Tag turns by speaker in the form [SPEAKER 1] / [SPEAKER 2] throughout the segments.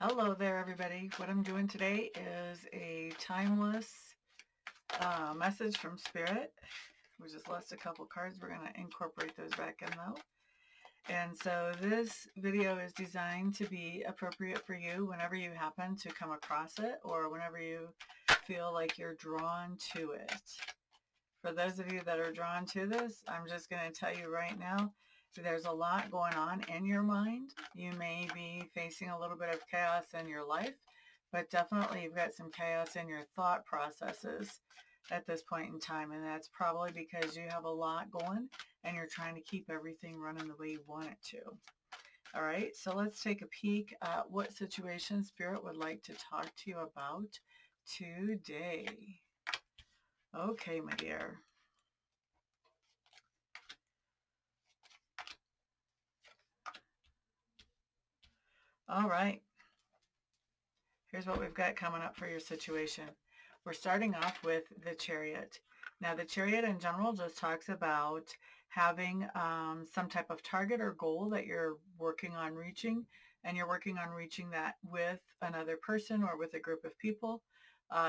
[SPEAKER 1] Hello there, everybody. What I'm doing today is a timeless message from Spirit. We just lost a couple cards. We're going to incorporate those back in, though. And so this video is designed to be appropriate for you whenever you happen to come across it or whenever you feel like you're drawn to it. For those of you that are drawn to this, I'm just going to tell you right now, there's a lot going on in your mind. You may be facing a little bit of chaos in your life, but definitely you've got some chaos in your thought processes at this point in time. And that's probably because you have a lot going and you're trying to keep everything running the way you want it to. All right, so let's take a peek at what situation Spirit would like to talk to you about today. Okay, my dear. All right. Here's what we've got coming up for your situation. We're starting off with the Chariot. Now, the Chariot in general just talks about having some type of target or goal that you're working on reaching, and you're working on reaching that with another person or with a group of people.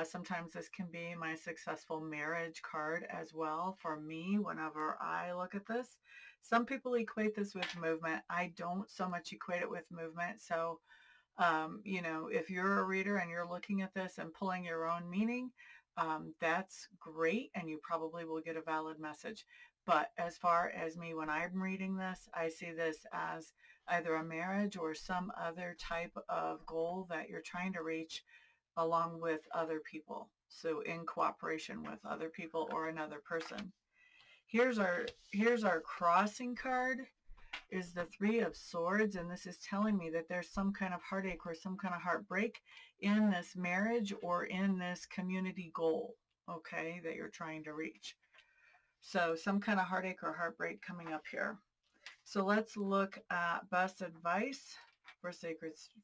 [SPEAKER 1] Sometimes this can be my successful marriage card as well for me whenever I look at this. Some people equate this with movement. I don't so much equate it with movement. So if you're a reader and you're looking at this and pulling your own meaning, that's great, and you probably will get a valid message. But as far as me, when I'm reading this, I see this as either a marriage or some other type of goal that you're trying to reach along with other people. So in cooperation with other people or another person. Here's our crossing card. Is the Three of Swords, and this is telling me that there's some kind of heartache or some kind of heartbreak in this marriage or in this community goal, okay, that you're trying to reach. So some kind of heartache or heartbreak coming up here. So let's look at best advice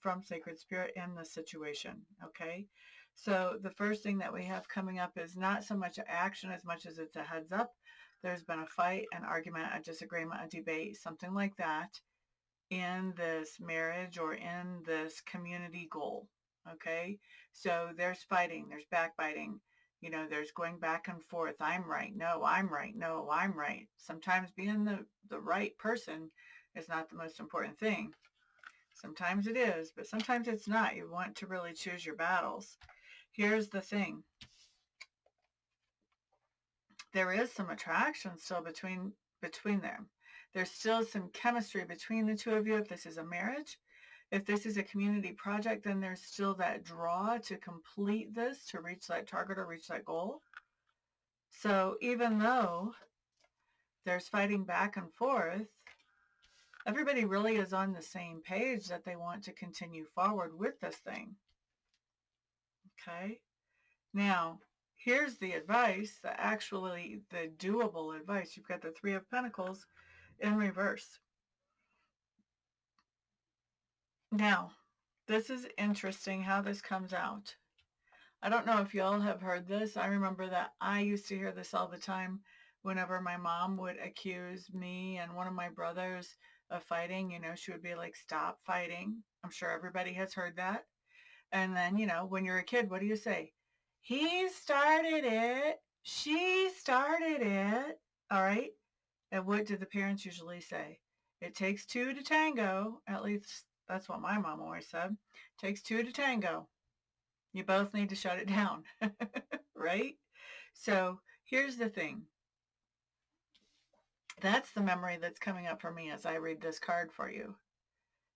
[SPEAKER 1] from Sacred Spirit in this situation, okay? So the first thing that we have coming up is not so much action as much as it's a heads up. There's been a fight, an argument, a disagreement, a debate, something like that in this marriage or in this community goal, okay? So there's fighting, there's backbiting, there's going back and forth. I'm right. No, I'm right. No, I'm right. Sometimes being the right person is not the most important thing. Sometimes it is, but sometimes it's not. You want to really choose your battles. Here's the thing. There is some attraction still between them. There's still some chemistry between the two of you if this is a marriage. If this is a community project, then there's still that draw to complete this, to reach that target or reach that goal. So even though there's fighting back and forth, everybody really is on the same page that they want to continue forward with this thing. Okay? Now, here's the advice, the doable advice. You've got the Three of Pentacles in reverse. Now, this is interesting how this comes out. I don't know if y'all have heard this. I remember that I used to hear this all the time whenever my mom would accuse me and one of my brothers of fighting. She would be like, stop fighting. I'm sure everybody has heard that. And then, when you're a kid, what do you say? He started it. She started it. All right. And what do the parents usually say? It takes two to tango. At least that's what my mom always said. It takes two to tango. You both need to shut it down. Right? So here's the thing. That's the memory that's coming up for me as I read this card for you.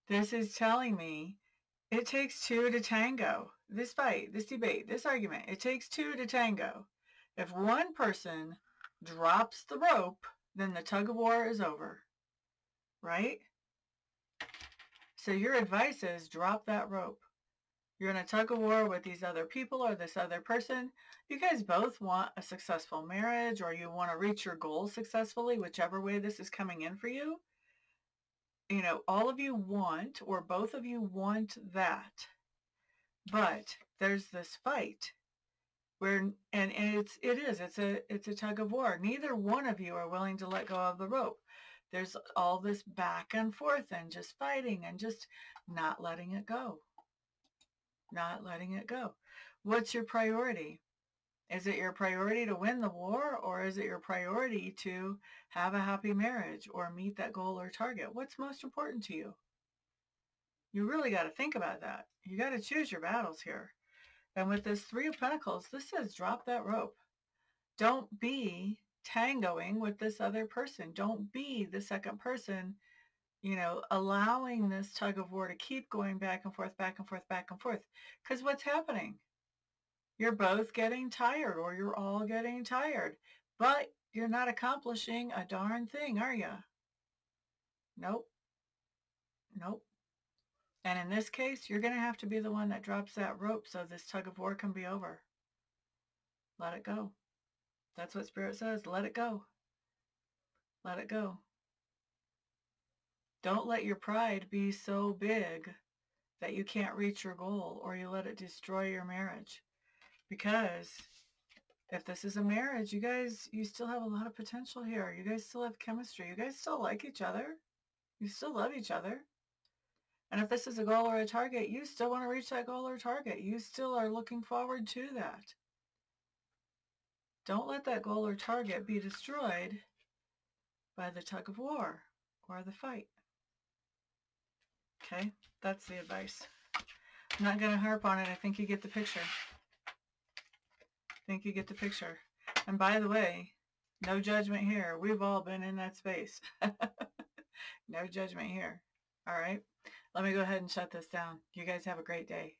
[SPEAKER 1] This is telling me it takes two to tango. This fight, this debate, this argument, it takes two to tango. If one person drops the rope, then the tug of war is over, right? So your advice is drop that rope. You're in a tug of war with these other people or this other person. You guys both want a successful marriage, or you want to reach your goals successfully, whichever way this is coming in for you. All of you want, or both of you want that. But there's this fight where, and it's a tug of war. Neither one of you are willing to let go of the rope. There's all this back and forth and just fighting and just not letting it go. not letting it go. What's your priority? Is it your priority to win the war, or is it your priority to have a happy marriage or meet that goal or target? What's most important to you? You really got to think about that. You got to choose your battles here. And with this Three of Pentacles, this says drop that rope. Don't be tangoing with this other person. Don't be the second person, allowing this tug of war to keep going back and forth, back and forth, back and forth. Because what's happening? You're both getting tired, or you're all getting tired, but you're not accomplishing a darn thing, are you? Nope. Nope. And in this case, you're going to have to be the one that drops that rope so this tug of war can be over. Let it go. That's what Spirit says. Let it go. Let it go. Don't let your pride be so big that you can't reach your goal, or you let it destroy your marriage. Because if this is a marriage, you still have a lot of potential here. You guys still have chemistry. You guys still like each other. You still love each other. And if this is a goal or a target, you still want to reach that goal or target. You still are looking forward to that. Don't let that goal or target be destroyed by the tug of war or the fight. Okay, that's the advice. I'm not going to harp on it. I think you get the picture. And by the way, no judgment here. We've all been in that space. No judgment here. All right. Let me go ahead and shut this down. You guys have a great day.